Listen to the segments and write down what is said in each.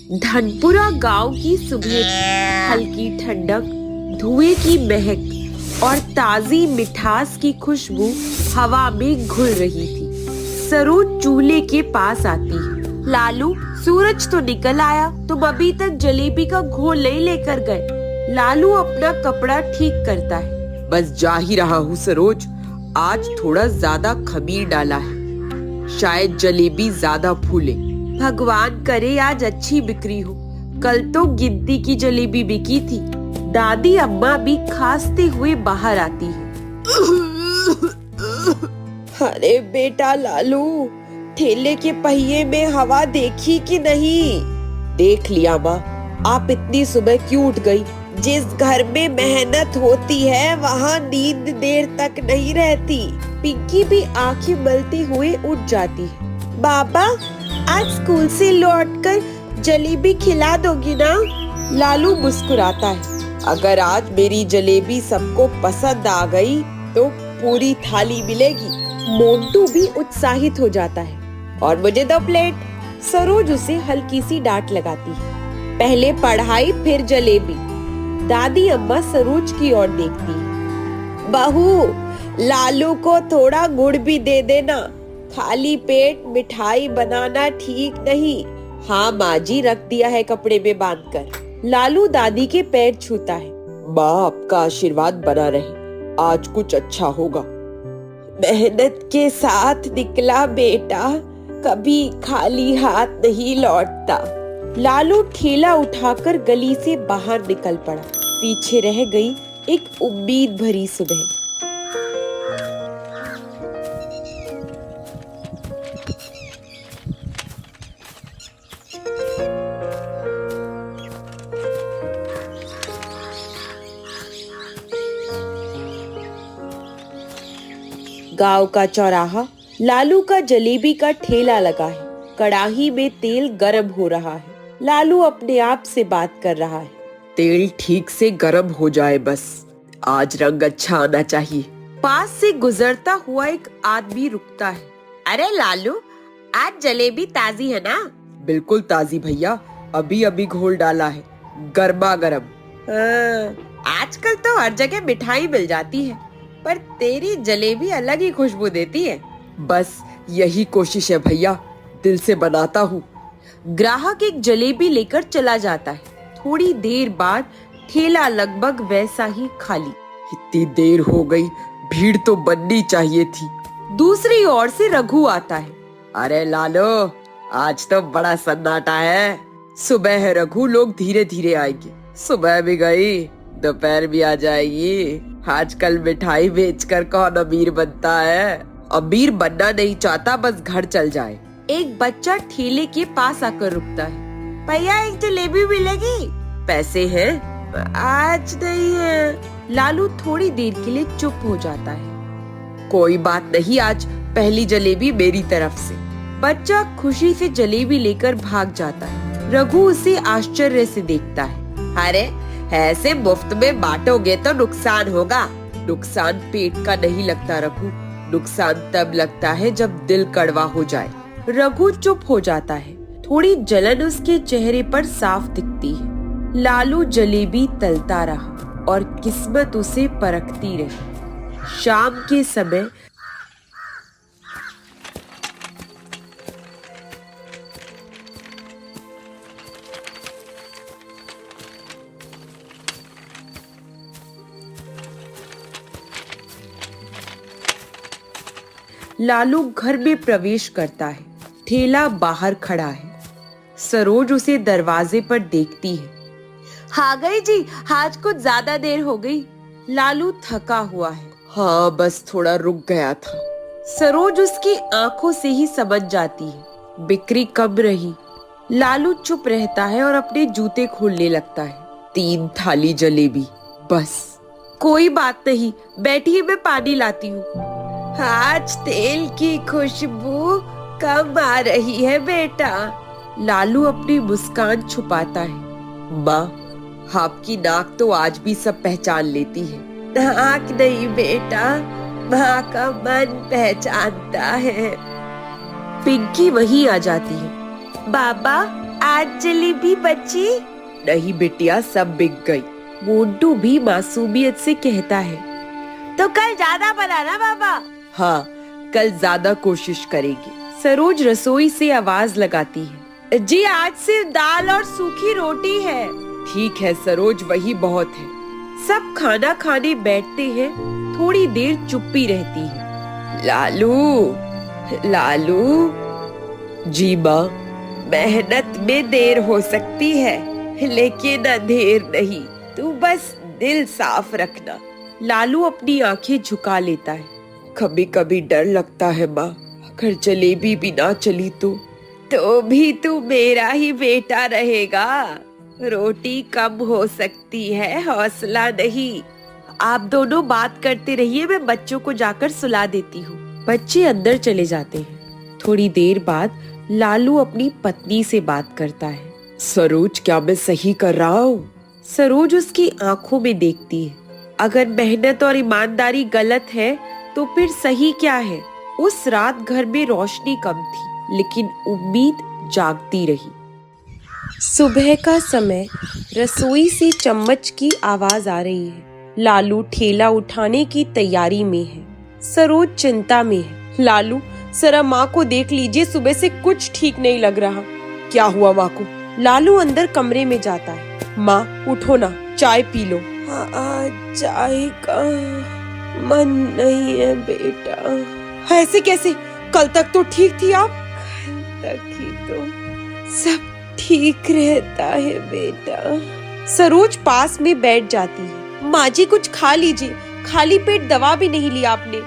धनपुरा गांव की सुबह थी। हल्की ठंडक, धुएं की महक और ताजी मिठास की खुशबू हवा में घुल रही थी। सरोज चूल्हे के पास आती है। लालू, सूरज तो निकल आया, तुम अभी तक जलेबी का घोल नहीं लेकर गए। लालू अपना कपड़ा ठीक करता है। बस जा ही रहा हूँ सरोज, आज थोड़ा ज्यादा खमीर डाला है, शायद जलेबी ज्यादा फूले। भगवान करे आज अच्छी बिक्री हो। कल तो गिनती की जलेबी बिकी थी। दादी अम्मा भी खांसते हुए बाहर आती है। अरे बेटा लालू, ठेले के पहिए में हवा देखी कि नहीं? देख लिया माँ। आप इतनी सुबह क्यों उठ गई? जिस घर में मेहनत होती है वहाँ नींद देर तक नहीं रहती। पिंकी भी आंखें मलते हुए उठ जाती है। बाबा, आज स्कूल से लौटकर जलेबी खिला दोगी ना? लालू मुस्कुराता है। अगर आज मेरी जलेबी सबको पसंद आ गई तो पूरी थाली मिलेगी। मोंटू भी उत्साहित हो जाता है। और मुझे 2 प्लेट। सरोज उसे हल्की सी डांट लगाती है। पहले पढ़ाई फिर जलेबी। दादी अम्मा सरोज की ओर देखती है। बहू, लालू को थोड़ा गुड़ भी दे देना। खाली पेट मिठाई बनाना ठीक नहीं। हाँ माँ जी, रख दिया है कपड़े में बांधकर। लालू दादी के पैर छूता है। माँ, आपका आशीर्वाद बना रहे, आज कुछ अच्छा होगा। मेहनत के साथ निकला बेटा, कभी खाली हाथ नहीं लौटता। लालू ठेला उठाकर गली से बाहर निकल पड़ा। पीछे रह गई एक उम्मीद भरी सुबह। गांव का चौराहा, लालू का जलेबी का ठेला लगा है। कड़ाही में तेल गरम हो रहा है। लालू अपने आप से बात कर रहा है। तेल ठीक से गरम हो जाए बस, आज रंग अच्छा आना चाहिए। पास से गुजरता हुआ एक आदमी रुकता है। अरे लालू, आज जलेबी ताजी है ना? बिल्कुल ताजी भैया, अभी अभी घोल डाला है, गर्मा गर्म। आजकल तो हर जगह मिठाई मिल जाती है, पर तेरी जलेबी अलग ही खुशबू देती है। बस यही कोशिश है भैया, दिल से बनाता हूँ। ग्राहक एक जलेबी लेकर चला जाता है। थोड़ी देर बाद ठेला लगभग वैसा ही खाली। इतनी देर हो गई, भीड़ तो बननी चाहिए थी। दूसरी ओर से रघु आता है। अरे लालो, आज तो बड़ा सन्नाटा है। सुबह है रघु, लोग धीरे धीरे आएंगे। सुबह भी गई, दोपहर भी आ जाएगी। आजकल मिठाई बेचकर कौन अमीर बनता है? अमीर बनना नहीं चाहता, बस घर चल जाए। एक बच्चा ठेले के पास आकर रुकता है। भैया, एक जलेबी मिलेगी? पैसे हैं? आज नहीं है। लालू थोड़ी देर के लिए चुप हो जाता है। कोई बात नहीं, आज पहली जलेबी मेरी तरफ से। बच्चा खुशी से जलेबी लेकर भाग जाता है। रघु उसे आश्चर्य से देखता है। अरे, ऐसे मुफ्त में बांटोगे तो नुकसान होगा। नुकसान पेट का नहीं लगता रघु, नुकसान तब लगता है जब दिल कड़वा हो जाए। रघु चुप हो जाता है। थोड़ी जलन उसके चेहरे पर साफ दिखती है। लालू जलेबी तलता रहा और किस्मत उसे परखती रही। शाम के समय लालू घर में प्रवेश करता है। ठेला बाहर खड़ा है। सरोज उसे दरवाजे पर देखती है। आ गई जी, आज कुछ ज्यादा देर हो गई। लालू थका हुआ है। हाँ, बस थोड़ा रुक गया था। सरोज उसकी आंखों से ही समझ जाती है। बिक्री कम रही। लालू चुप रहता है और अपने जूते खोलने लगता है। 3 थाली जलेबी बस। कोई बात नहीं, बैठिए, मैं पानी लाती हूँ। आज तेल की खुशबू कम आ रही है बेटा। लालू अपनी मुस्कान छुपाता है। माँ, आपकी नाक तो आज भी सब पहचान लेती है। नाक नहीं बेटा, माँ का मन पहचानता है। पिंकी वहीं आ जाती है। बाबा, आज जलेबी बची? नहीं बिटिया, सब बिक गई। मोंटू भी मासूमियत से कहता है। तो कल ज्यादा बनाना बाबा। हाँ, कल ज्यादा कोशिश करेगी। सरोज रसोई से आवाज लगाती है। जी आज सिर्फ दाल और सूखी रोटी है। ठीक है सरोज, वही बहुत है। सब खाना खाने बैठते हैं। थोड़ी देर चुप्पी रहती है। लालू, लालू। जी माँ। मेहनत में देर हो सकती है, लेकिन अंधेर नहीं। तू बस दिल साफ रखना। लालू अपनी आंखें झुका लेता है। कभी कभी डर लगता है माँ, अगर जलेबी भी ना चली तो भी तू मेरा ही बेटा रहेगा। रोटी कम हो सकती है, हौसला नहीं। आप दोनों बात करते रहिए, मैं बच्चों को जाकर सुला देती हूँ। बच्चे अंदर चले जाते हैं। थोड़ी देर बाद लालू अपनी पत्नी से बात करता है। सरोज, क्या मैं सही कर रहा हूँ? सरोज उसकी आंखों में देखती है। अगर मेहनत और ईमानदारी गलत है तो फिर सही क्या है? उस रात घर में रोशनी कम थी, लेकिन उम्मीद जागती रही। सुबह का समय, रसोई से चम्मच की आवाज आ रही है। लालू ठेला उठाने की तैयारी में है। सरोज चिंता में है। लालू, जरा माँ को देख लीजिए, सुबह से कुछ ठीक नहीं लग रहा। क्या हुआ माँ को? लालू अंदर कमरे में जाता है। माँ उठो ना, चाय पी लो। आज चाय का मन नहीं है बेटा। ऐसे कैसे? कल तक तो ठीक थी आप। कल तक ही तो सब ठीक रहता है बेटा। सरोज पास में बैठ जाती है। माँ जी कुछ खा लीजिए, खाली पेट दवा भी नहीं ली आपने।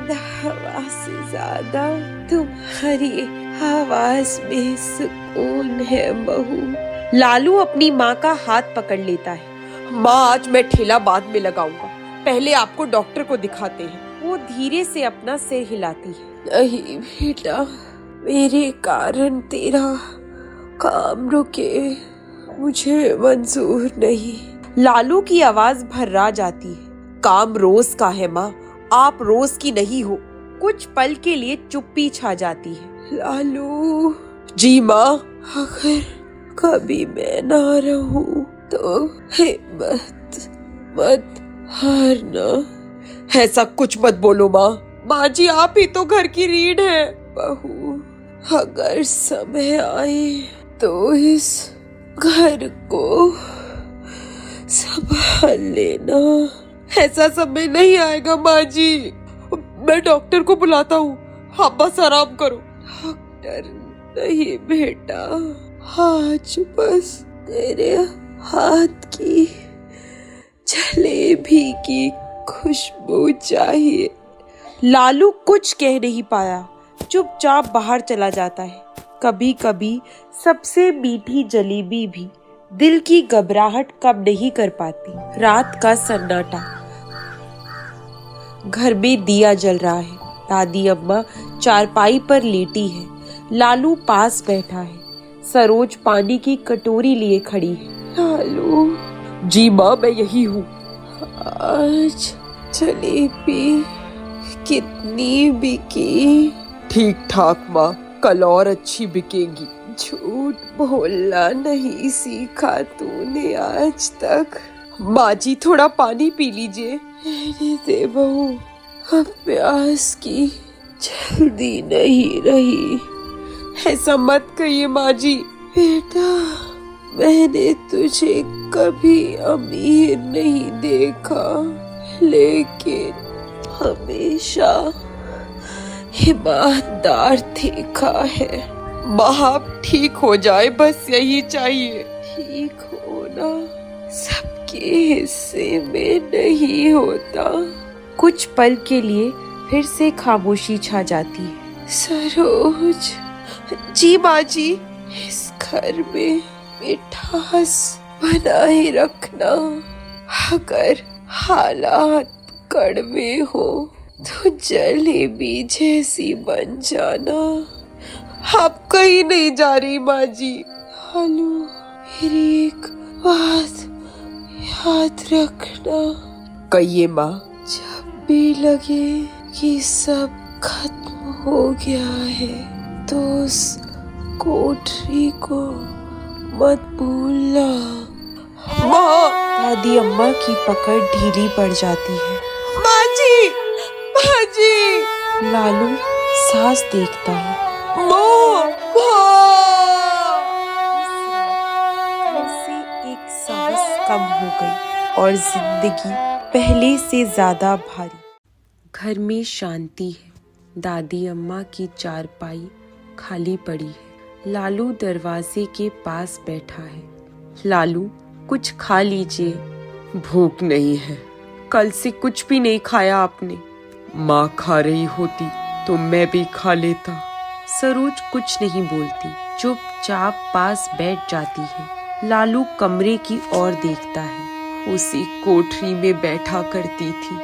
दवा से ज्यादा तुम्हारी आवाज में सुकून है बहू। लालू अपनी माँ का हाथ पकड़ लेता है। माँ, आज मैं ठेला बाद में लगाऊंगा, पहले आपको डॉक्टर को दिखाते हैं। वो धीरे से अपना सिर हिलाती है। नहीं बेटा, मेरे कारण तेरा काम रुके, मुझे मंजूर नहीं। लालू की आवाज भर्रा जाती है। काम रोज का है माँ, आप रोज की नहीं हो। कुछ पल के लिए चुप्पी छा जाती है। लालू। जी माँ। अगर कभी मैं ना रहूं तो हिम्मत मत हारना। ऐसा कुछ मत बोलो माँ। माँ जी, आप ही तो घर की रीढ़ है। बहू, अगर समय आए तो इस घर को संभाल लेना। ऐसा समय नहीं आएगा माँ जी। मैं डॉक्टर को बुलाता हूँ, आप बस आराम करो। डॉक्टर नहीं बेटा, आज बस तेरे हाथ की जलेबी की खुशबू चाहिए। लालू कुछ कह नहीं पाया, चुपचाप बाहर चला जाता है। कभी कभी सबसे मीठी जलेबी भी दिल की घबराहट कम नहीं कर पाती। रात का सन्नाटा, घर में दिया जल रहा है। दादी अम्मा चारपाई पर लेटी है। लालू पास बैठा है। सरोज पानी की कटोरी लिए खड़ी है। लालू। जी माँ, मैं यही हूँ। आज जलेबी कितनी बिकी? ठीक ठाक माँ, कल और अच्छी बिकेगी। झूठ बोलना नहीं सीखा तूने आज तक। माँ जी, थोड़ा पानी पी लीजिए। दे बहू, अब प्यास की जल्दी नहीं रही। ऐसा मत कहिए माँ जी। बेटा, मैंने तुझे कभी अमीर नहीं देखा, लेकिन हमेशा ईमानदार देखा है। माँ, आप ठीक हो जाए, बस यही चाहिए। ठीक होना सबके हिस्से में नहीं होता। कुछ पल के लिए फिर से खामोशी छा जाती है। सरोज। जी माँ जी। इस घर में मिठास बनाए रखना। अगर हालात कड़वे हो तो जलेबी जैसी बन जाना। आप कहीं नहीं जा रही माँ जी। हेलो, मेरी एक बात याद रखना। कहिए माँ। जब भी लगे कि सब खत्म हो गया है तो उस कोठरी को मत भूलना। माँ! दादी अम्मा की पकड़ ढीली पड़ जाती है। माँ जी! माँ जी! लालू सास देखता है। माँ! कल से एक सांस कम हो गई और जिंदगी पहले से ज्यादा भारी। घर में शांति है। दादी अम्मा की चारपाई खाली पड़ी है। लालू दरवाजे के पास बैठा है। लालू, कुछ खा लीजिए। भूख नहीं है। कल से कुछ भी नहीं खाया आपने। माँ खा रही होती तो मैं भी खा लेता। सरोज कुछ नहीं बोलती, चुपचाप पास बैठ जाती है। लालू कमरे की ओर देखता है। उसी कोठरी में बैठा करती थी।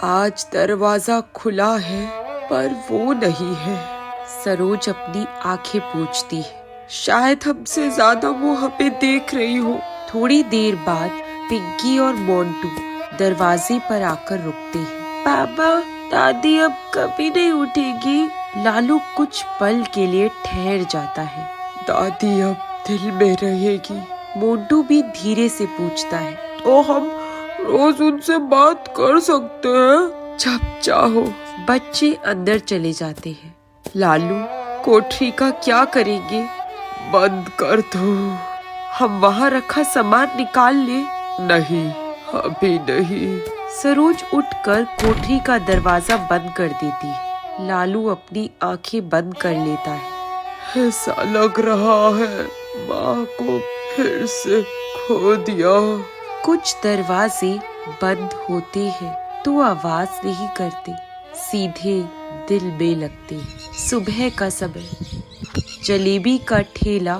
आज दरवाजा खुला है पर वो नहीं है। सरोज अपनी आंखें पोंछती है। शायद हमसे ज्यादा वो हमें देख रही हो। थोड़ी देर बाद पिग्गी और मोंटू दरवाजे पर आकर रुकते हैं। पापा, दादी अब कभी नहीं उठेगी। लालू कुछ पल के लिए ठहर जाता है। दादी अब दिल में रहेगी। मोंटू भी धीरे से पूछता है। तो हम रोज उनसे बात कर सकते हैं? जब चाहो। बच्चे अंदर चले जाते हैं। लालू, कोठरी का क्या करेंगे? बंद कर दो। हम वहाँ रखा सामान निकाल ले। नहीं, अभी नहीं। सरोज उठकर कोठरी का दरवाजा बंद कर देती है। लालू अपनी आंखें बंद कर लेता है। ऐसा लग रहा है माँ को फिर से खो दिया। कुछ दरवाजे बंद होते हैं तो आवाज नहीं करते, सीधे दिल में लगते हैं। सुबह का समय। जलेबी का ठेला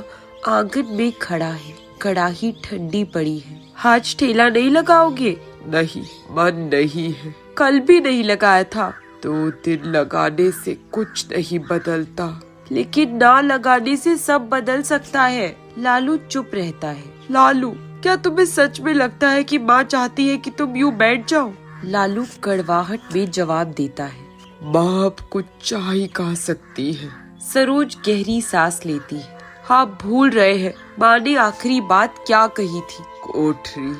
आंगन में खड़ा है। कड़ाही ठंडी पड़ी है। आज ठेला नहीं लगाओगे? नहीं, मन नहीं है। कल भी नहीं लगाया था। 2 दिन लगाने से कुछ नहीं बदलता। लेकिन ना लगाने से सब बदल सकता है। लालू चुप रहता है। लालू, क्या तुम्हें सच में लगता है कि माँ चाहती है कि तुम यूँ बैठ जाओ? लालू कड़वाहट में जवाब देता है। माँ अब कुछ चाह ही कह सकती है। सरोज गहरी सांस लेती है। आप भूल रहे हैं, माँ ने आखिरी बात क्या कही थी? कोठरी।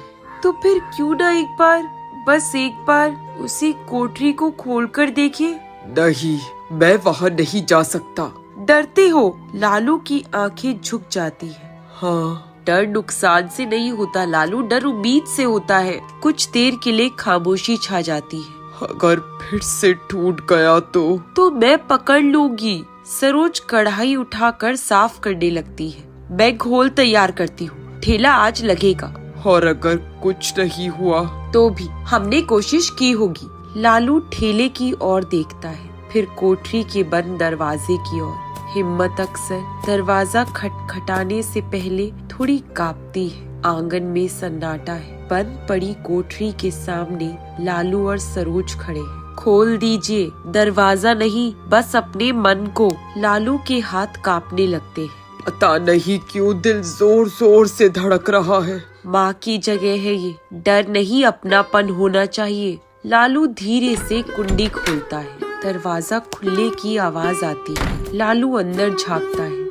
तो फिर क्यों ना एक बार, बस एक बार उसी कोठरी को खोलकर देखें? नहीं, मैं वहाँ नहीं जा सकता। डरते हो? लालू की आंखें झुक जाती है। हाँ। डर नुकसान से नहीं होता लालू, डर उम्मीद से होता है। कुछ देर के लिए खामोशी छा जाती है। अगर फिर से टूट गया तो मैं पकड़ लूंगी। सरोज कढ़ाई उठाकर साफ करने लगती है। मैं घोल तैयार करती हूँ। ठेला आज लगेगा। और अगर कुछ नहीं हुआ तो भी हमने कोशिश की होगी। लालू ठेले की ओर देखता है, फिर कोठरी के बंद दरवाजे की ओर। हिम्मत अक्सर दरवाजा खटखटाने से पहले थोड़ी कांपती है। आंगन में सन्नाटा है। बंद पड़ी कोठरी के सामने लालू और सरोज खड़े हैं। खोल दीजिए, दरवाजा नहीं, बस अपने मन को। लालू के हाथ कांपने लगते हैं। पता नहीं क्यों दिल जोर जोर से धड़क रहा है। माँ की जगह है ये। डर नहीं, अपनापन होना चाहिए। लालू धीरे से कुंडी खोलता है। दरवाजा खुलने की आवाज आती है। लालू अंदर झांकता है।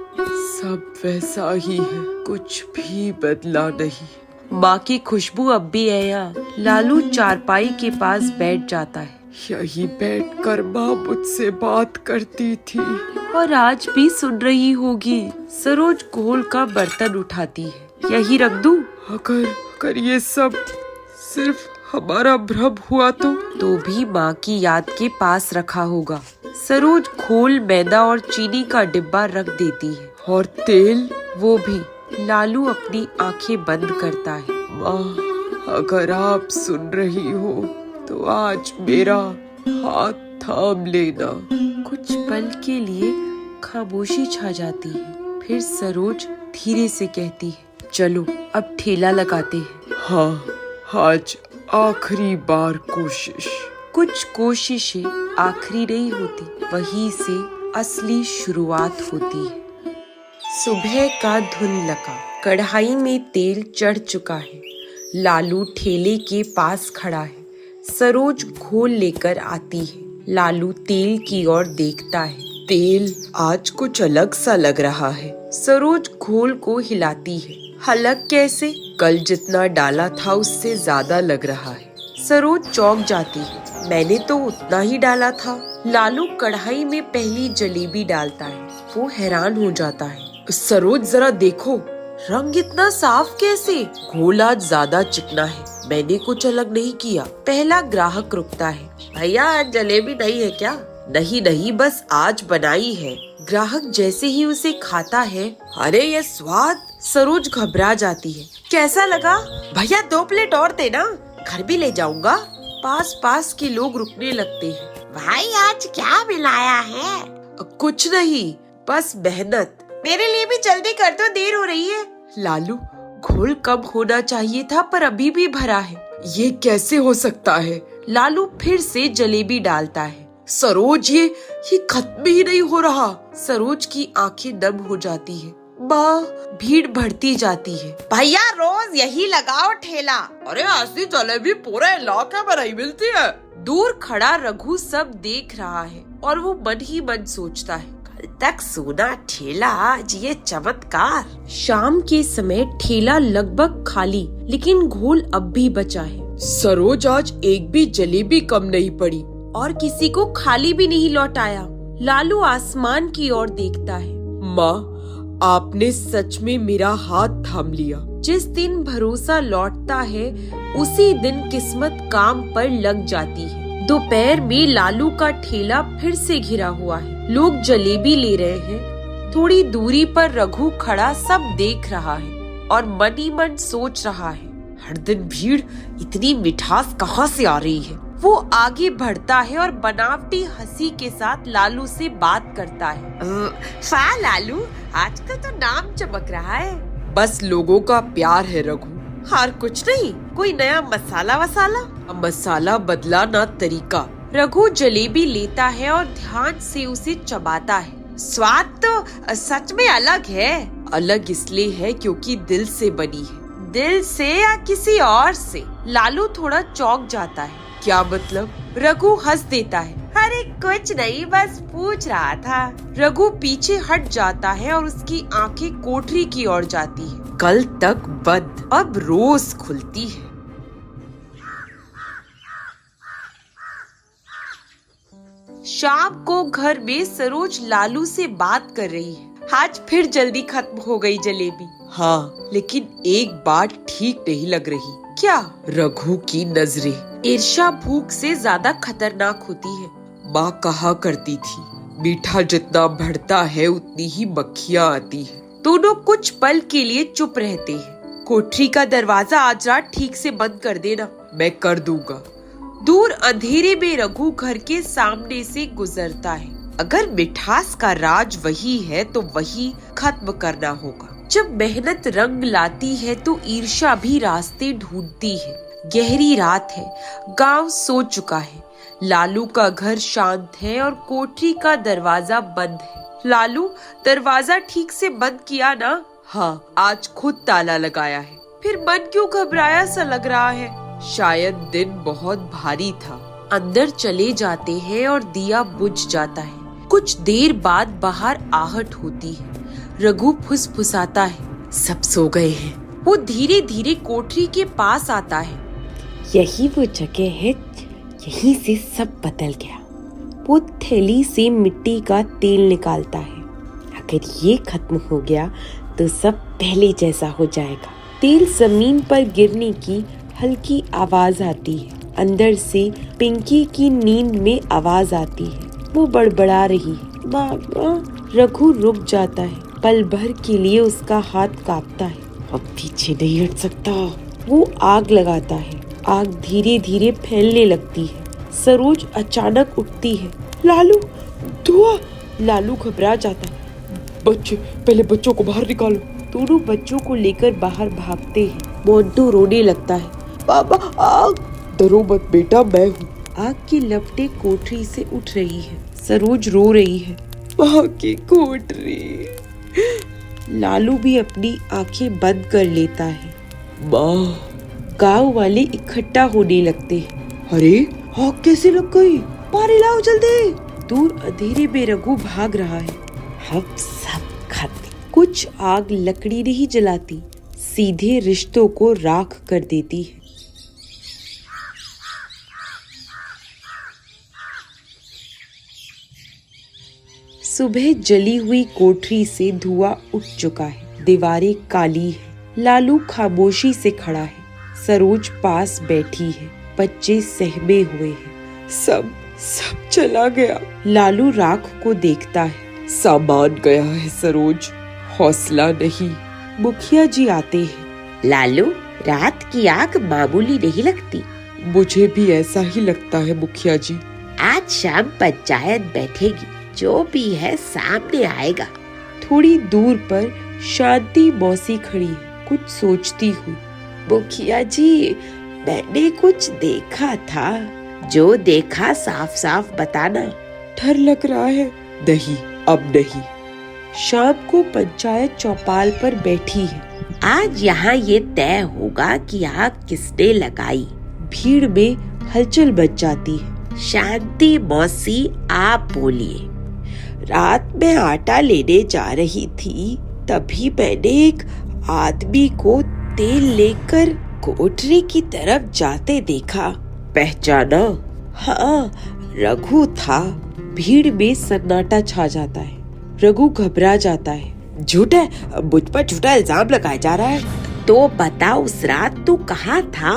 सब वैसा ही है, कुछ भी बदला नहीं। माँ की खुशबू अब भी है यहाँ। लालू चारपाई के पास बैठ जाता है। यही बैठकर माँ मुझसे बात करती थी। और आज भी सुन रही होगी। सरोज घोल का बर्तन उठाती है। यही रख दूं? अगर ये सब सिर्फ हमारा भ्रम हुआ तो भी माँ की याद के पास रखा होगा। सरोज घोल, मैदा और चीनी का डिब्बा रख देती है। और तेल? वो भी। लालू अपनी आंखें बंद करता है। माँ, अगर आप सुन रही हो तो आज मेरा हाथ थाम लेना। कुछ पल के लिए खामोशी छा जाती है। फिर सरोज धीरे से कहती है, चलो अब ठेला लगाते हैं। हाँ, आज आखिरी बार कोशिश। कुछ कोशिशें आखिरी नहीं होती, वहीं से असली शुरुआत होती है। सुबह का धुंध लगा। कढ़ाई में तेल चढ़ चुका है। लालू ठेले के पास खड़ा है। सरोज घोल लेकर आती है। लालू तेल की ओर देखता है। तेल आज कुछ अलग सा लग रहा है। सरोज घोल को हिलाती है। हलक कैसे? कल जितना डाला था उससे ज्यादा लग रहा है। सरोज चौंक जाती है। मैंने तो उतना ही डाला था। लालू कढ़ाई में पहली जलेबी डालता है। वो हैरान हो जाता है। सरोज जरा देखो, रंग इतना साफ कैसे? घोल आज ज्यादा चिकना है। मैंने कुछ अलग नहीं किया। पहला ग्राहक रुकता है। भैया आज जलेबी नहीं है क्या? नहीं नहीं, बस आज बनाई है। ग्राहक जैसे ही उसे खाता है, अरे ये स्वाद! सरोज घबरा जाती है। कैसा लगा? भैया 2 प्लेट और देना, घर भी ले जाऊंगा। पास पास के लोग रुकने लगते हैं। भाई आज क्या मिलाया है? कुछ नहीं, बस मेहनत। मेरे लिए भी जल्दी कर दो, देर हो रही है। लालू, घोल कम होना चाहिए था पर अभी भी भरा है। ये कैसे हो सकता है? लालू फिर से जलेबी डालता है। सरोज, ये खत्म ही नहीं हो रहा। सरोज की आंखें नम हो जाती है। माँ, भीड़ बढ़ती जाती है। भैया रोज यही लगाओ ठेला। अरे ऐसी जलेबी पूरे इलाके में नहीं मिलती है। दूर खड़ा रघु सब देख रहा है और वो मन ही मन सोचता है, कल तक सोना ठेला, आज ये चमत्कार। शाम के समय ठेला लगभग खाली, लेकिन घोल अब भी बचा है। सरोज, आज एक भी जलेबी कम नहीं पड़ी और किसी को खाली भी नहीं लौटाया। लालू आसमान की ओर देखता है। माँ, आपने सच में मेरा हाथ थाम लिया। जिस दिन भरोसा लौटता है उसी दिन किस्मत काम पर लग जाती है। दोपहर में लालू का ठेला फिर से घिरा हुआ है। लोग जलेबी ले रहे हैं। थोड़ी दूरी पर रघु खड़ा सब देख रहा है और मन ही मन सोच रहा है, हर दिन भीड़, इतनी मिठास कहाँ से आ रही है। वो आगे बढ़ता है और बनावटी हंसी के साथ लालू से बात करता है। लालू, आजकल तो नाम चमक रहा है। बस लोगों का प्यार है रघु, और कुछ नहीं। कोई नया मसाला वसाला? मसाला बदला ना तरीका। रघु जलेबी लेता है और ध्यान से उसे चबाता है। स्वाद तो सच में अलग है। अलग इसलिए है क्योंकि दिल से बनी है। दिल से या किसी और से? लालू थोड़ा चौंक जाता है। क्या मतलब? रघु हंस देता है। अरे कुछ नहीं, बस पूछ रहा था। रघु पीछे हट जाता है और उसकी आंखें कोठरी की ओर जाती है। कल तक बंद, अब रोज खुलती है। शाम को घर में सरोज लालू से बात कर रही है। आज फिर जल्दी खत्म हो गई जलेबी। हाँ, लेकिन एक बात ठीक नहीं लग रही। क्या? रघु की नजरें। ईर्ष्या भूख से ज्यादा खतरनाक होती है। माँ कहा करती थी, मीठा जितना बढ़ता है उतनी ही मक्खियाँ आती है। दोनों कुछ पल के लिए चुप रहते हैं। कोठरी का दरवाजा आज रात ठीक से बंद कर देना। मैं कर दूंगा। दूर अंधेरे में रघु घर के सामने से गुजरता है। अगर मिठास का राज वही है तो वही खत्म करना होगा। जब मेहनत रंग लाती है तो ईर्ष्या भी रास्ते ढूंढती है। गहरी रात है, गांव सो चुका है। लालू का घर शांत है और कोठरी का दरवाजा बंद है। लालू, दरवाजा ठीक से बंद किया ना? हाँ, आज खुद ताला लगाया है। फिर मन क्यों घबराया सा लग रहा है? शायद दिन बहुत भारी था। अंदर चले जाते हैं और दिया बुझ जाता है। कुछ देर बाद बाहर आहट होती है। रघु फुसफुसाता है, सब सो गए हैं। वो धीरे धीरे कोठरी के पास आता है। यही वो जगह है, यहीं से सब बदल गया। वो थैली से मिट्टी का तेल निकालता है। अगर ये खत्म हो गया तो सब पहले जैसा हो जाएगा। तेल जमीन पर गिरने की हल्की आवाज आती है। अंदर से पिंकी की नींद में आवाज आती है। वो बड़बड़ा रही है, बाबा। रघु रुक जाता है। पल भर के लिए उसका हाथ कांपता है। अब पीछे नहीं हट सकता। वो आग लगाता है। आग धीरे धीरे फैलने लगती है। सरोज अचानक उठती है। लालू, धुआं! लालू घबरा जाता है। बच्चे, पहले बच्चों को बाहर निकालो। दोनों बच्चों को लेकर बाहर भागते हैं। मोंटू रोने लगता है, बाबा आग! डरो मत बेटा, मैं हूँ। आग की लपटें कोठरी से उठ रही है। सरोज रो रही है, वहाँ की कोठरी। लालू भी अपनी आंखें बंद कर लेता है। माँ! गांव वाले इकट्ठा होने लगते हैं। अरे, आग कैसे लग गई? पानी लाओ जल्दी। दूर अंधेरे में रघु भाग रहा है। अब सब खत्म। कुछ आग लकड़ी नहीं जलाती, सीधे रिश्तों को राख कर देती है। सुबह जली हुई कोठरी से धुआं उठ चुका है, दीवारें काली है। लालू खामोशी से खड़ा है, सरोज पास बैठी है, बच्चे सहमे हुए हैं। सब चला गया। लालू राख को देखता है। सामान गया है सरोज, हौसला नहीं। मुखिया जी आते हैं। लालू, रात की आग मामूली नहीं लगती। मुझे भी ऐसा ही लगता है मुखिया जी। आज शाम पंचायत बैठेगी, जो भी है सामने आएगा। थोड़ी दूर पर शांति मौसी खड़ी है, कुछ सोचती हुई। मुखिया जी, मैंने कुछ देखा था। जो देखा साफ साफ बताना। डर लग रहा है। नहीं, अब नहीं। शाम को पंचायत चौपाल पर बैठी है। आज यहाँ ये तय होगा कि आग किसने लगाई। भीड़ में हलचल मच जाती है। शांति मौसी, आप बोलिए। रात में आटा लेने जा रही थी, तभी मैंने एक आदमी को तेल लेकर कोठरी की तरफ जाते देखा। पहचाना? हाँ, रघु था। भीड़ में सन्नाटा छा जाता है। रघु घबरा जाता है। झूठ है, मुझ पर झूठा इल्जाम लगाया जा रहा है। तो बता, उस रात तू कहाँ था?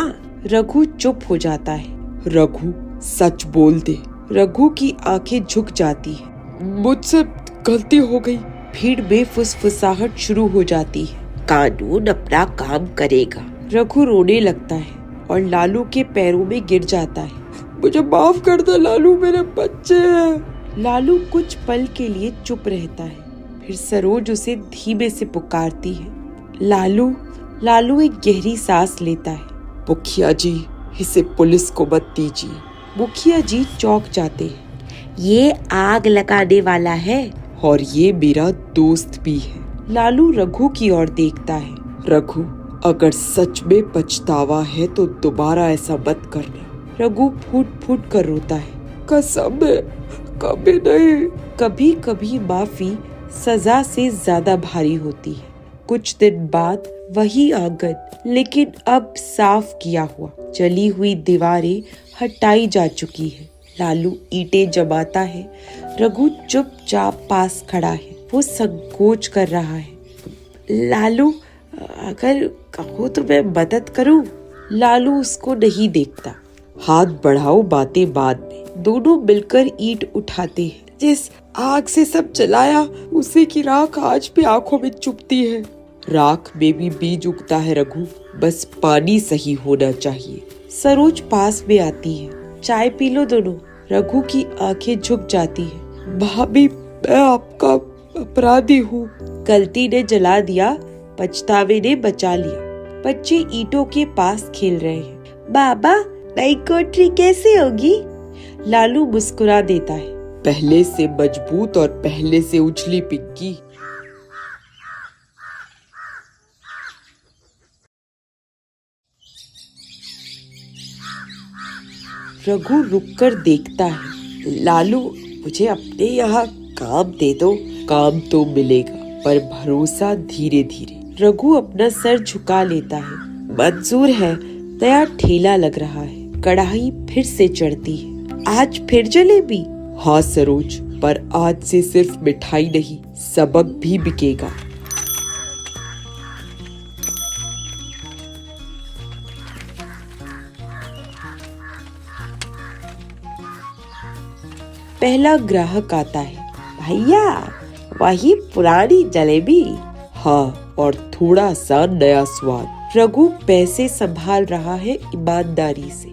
रघु चुप हो जाता है। रघु, सच बोल दे। रघु की आंखें झुक जाती है। मुझसे गलती हो गई। भीड़ में फुसफुसाहट शुरू हो जाती है। कानून अपना काम करेगा। रघु रोने लगता है और लालू के पैरों में गिर जाता है। मुझे माफ कर दे लालू, मेरे बच्चे हैं। लालू कुछ पल के लिए चुप रहता है, फिर सरोज उसे धीमे से पुकारती है। लालू। लालू एक गहरी सांस लेता है। मुखिया जी, इसे पुलिस को मत दीजिए। मुखिया जी चौंक जाते हैं। ये आग लगाने वाला है और ये मेरा दोस्त भी है। लालू रघु की ओर देखता है। रघु, अगर सच में पछतावा है तो दोबारा ऐसा मत करना। रघु फूट फूट कर रोता है। कसम है, कभी नहीं। कभी कभी माफी सजा से ज्यादा भारी होती है। कुछ दिन बाद वही आंगन, लेकिन अब साफ किया हुआ। जली हुई दीवारें हटाई जा चुकी है। लालू ईंटें जमाता है। रघु चुपचाप पास खड़ा है। वो संकोच कर रहा है। लालू, अगर कहो तो मैं मदद करूं। लालू उसको नहीं देखता। हाथ बढ़ाओ, बातें बाद में। दोनों मिलकर ईंट उठाते हैं। जिस आग से सब जलाया, उसी की राख आज भी आंखों में चुभती है। राख में भी बीज उगता है रघु, बस पानी सही होना चाहिए। सरोज पास में आती है। चाय पी लो दोनों। रघु की आंखें झुक जाती है। भाभी, मैं आपका अपराधी हूँ। गलती ने जला दिया, पछतावे ने बचा लिया। बच्चे ईंटों के पास खेल रहे हैं। बाबा, नई कोठरी कैसे होगी? लालू मुस्कुरा देता है। पहले से मजबूत और पहले से उछली पिग्गी। रघु रुककर देखता है। लालू, मुझे अपने यहाँ काम दे दो। काम तो मिलेगा, पर भरोसा धीरे धीरे। रघु अपना सर झुका लेता है। मंजूर है। नया ठेला लग रहा है। कढ़ाई फिर से चढ़ती है। आज फिर जलेबी? हाँ सरोज, पर आज से सिर्फ मिठाई नहीं, सबक भी बिकेगा। पहला ग्राहक आता है। भैया, वही पुरानी जलेबी? हाँ, और थोड़ा सा नया स्वाद। रघु पैसे संभाल रहा है ईमानदारी से।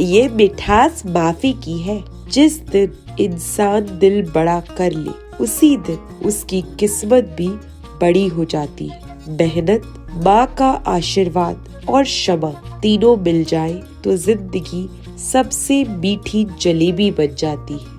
ये मिठास माफी की है। जिस दिन इंसान दिल बड़ा कर ले, उसी दिन उसकी किस्मत भी बड़ी हो जाती है। मेहनत, माँ का आशीर्वाद और क्षमा तीनों मिल जाए तो जिंदगी सबसे मीठी जलेबी बन जाती है।